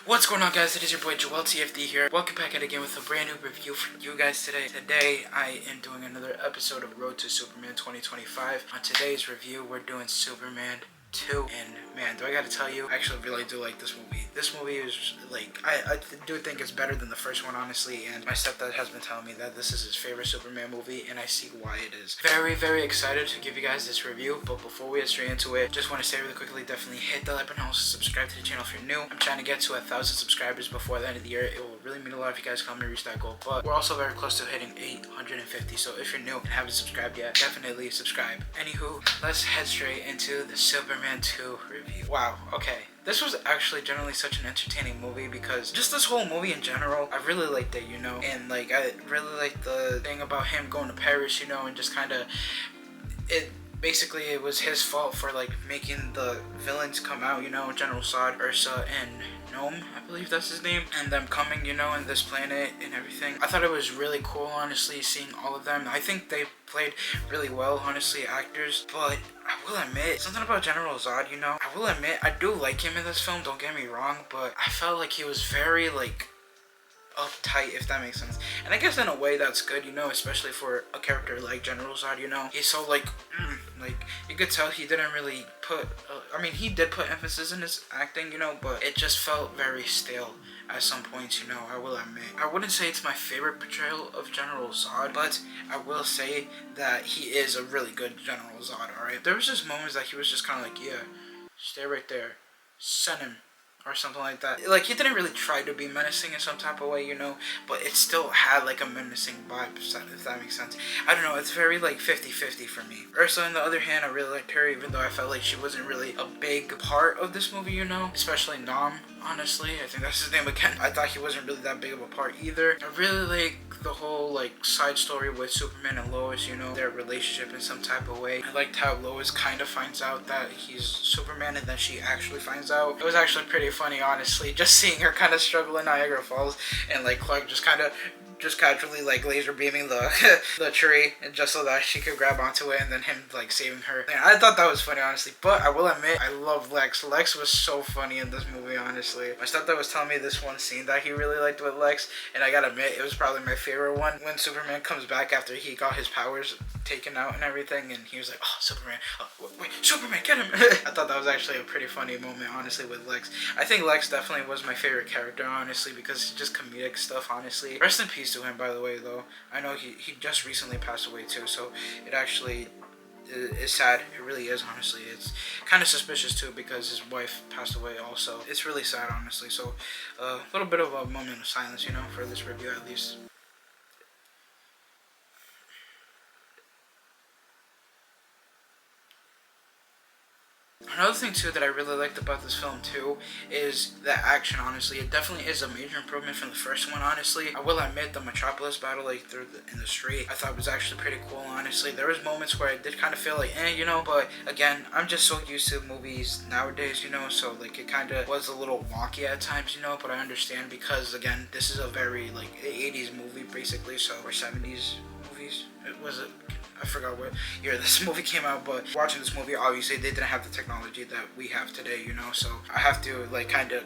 What's going on, guys? It is your boy Joel TFD here. Welcome back at again with a brand new review for you guys today. Today I am doing another episode of Road to Superman 2025. On today's review, we're doing Superman 2, and man, do I gotta tell you, I actually really do like this movie. This movie is like, I do think it's better than the first one, honestly, and my stepdad has been telling me that this is his favorite Superman movie, and I see why it is. Very excited to give you guys this review, but before we get straight into it, just want to say really quickly, definitely hit the like button and also subscribe to the channel if you're new. I'm trying to get to 1,000 subscribers before the end of the year. It will really mean a lot if you guys help me reach that goal, but we're also very close to hitting 850, so if you're new and haven't subscribed yet, definitely subscribe. Anywho, let's head straight into the Superman 2 review. Wow, okay. This was actually generally such an entertaining movie because just this whole movie in general, I really liked it, you know, and like I really liked the thing about him going to Paris, you know, and just kind of basically it was his fault for like making the villains come out, you know, General Zod, Ursa, and Gnome, I believe that's his name, and them coming, you know, in this planet and everything. I thought it was really cool, honestly, seeing all of them. I think they played really well, honestly, actors, but I will admit, something about General Zod, you know, I will admit, I do like him in this film, don't get me wrong, but I felt like he was very, like, uptight, if that makes sense. And I guess in a way that's good, you know, especially for a character like General Zod, you know. He's so like you could tell he didn't really put I mean, he did put emphasis in his acting, you know, but it just felt very stale at some points, you know, I will admit. I wouldn't say it's my favorite portrayal of General Zod, but I will say that he is a really good General Zod, alright? There was just moments that he was just kind of like, yeah, stay right there, send him, or something like that. Like, he didn't really try to be menacing in some type of way, you know, but it still had like a menacing vibe, if that makes sense. I don't know, it's very like 50-50 for me. Ursa, on the other hand, I really liked her, even though I felt like she wasn't really a big part of this movie, you know, especially Nom, honestly. I think that's his name again. I thought he wasn't really that big of a part either. I really like the whole like side story with Superman and Lois, you know, their relationship in some type of way. I liked how Lois kind of finds out that he's Superman and then she actually finds out. It was actually pretty funny, honestly, just seeing her kind of struggle in Niagara Falls and like Clark just casually like laser beaming the the tree, and just so that she could grab onto it, and then him like saving her. And I thought that was funny, honestly. But I will admit, I love Lex. Lex was so funny in this movie, honestly. My stepdad was telling me this one scene that he really liked with Lex, and I gotta admit, it was probably my favorite one, when Superman comes back after he got his powers taken out and everything, and he was like, oh, Superman, oh, wait, Superman, get him. I thought that was actually a pretty funny moment, honestly, with Lex. I think Lex definitely was my favorite character, honestly, because it's just comedic stuff, honestly. Rest in peace to him, by the way, though. I know he just recently passed away too, so it actually is sad. It really is, honestly. It's kind of suspicious too, because his wife passed away also. It's really sad, honestly. So a little bit of a moment of silence, you know, for this review at least. Another thing too that I really liked about this film too is the action, honestly. It definitely is a major improvement from the first one, honestly. I will admit the Metropolis battle like in the street, I thought was actually pretty cool, honestly. There was moments where I did kind of feel like, you know, but again, I'm just so used to movies nowadays, you know, so like it kind of was a little wonky at times, you know, but I understand because again, this is a very like 80s movie basically, so, or 70s movies. I forgot what year this movie came out, but watching this movie, obviously they didn't have the technology that we have today, you know, so I have to like kind of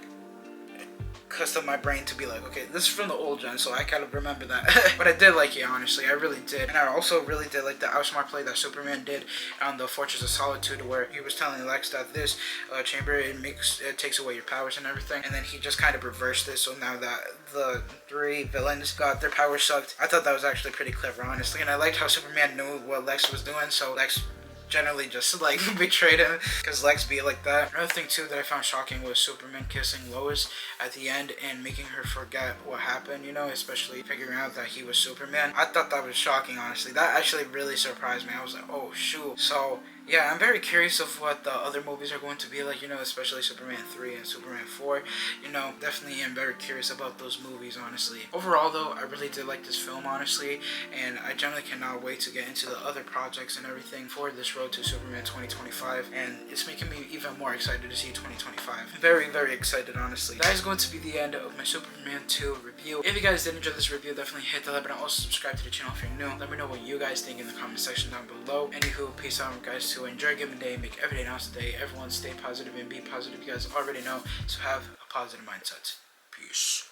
custom my brain to be like, okay, this is from the old gen, so I kind of remember that. But I did like it, honestly, I really did. And I also really did like the outsmart play that Superman did on the Fortress of Solitude, where he was telling Lex that this chamber, it takes away your powers and everything, and then he just kind of reversed it, so now that the three villains got their powers sucked. I thought that was actually pretty clever, honestly, and I liked how Superman knew what Lex was doing, so Lex generally just like betrayed him, because Lex be like that. Another thing too that I found shocking was Superman kissing Lois at the end and making her forget what happened, you know, especially figuring out that he was Superman. I thought that was shocking, honestly. That actually really surprised me. I was like, oh shoot. So yeah, I'm very curious of what the other movies are going to be like, you know, especially Superman 3 and Superman 4. You know, definitely am very curious about those movies, honestly. Overall, though, I really did like this film, honestly, and I generally cannot wait to get into the other projects and everything for this Road to Superman 2025, and it's making me even more excited to see 2025. I'm very excited, honestly. That is going to be the end of my Superman 2 review. If you guys did enjoy this review, definitely hit the like button. Also subscribe to the channel if you're new. Let me know what you guys think in the comment section down below. Anywho, peace out, guys. To enjoy a given day, make every day an awesome day. Everyone stay positive and be positive. You guys already know, so have a positive mindset. Peace.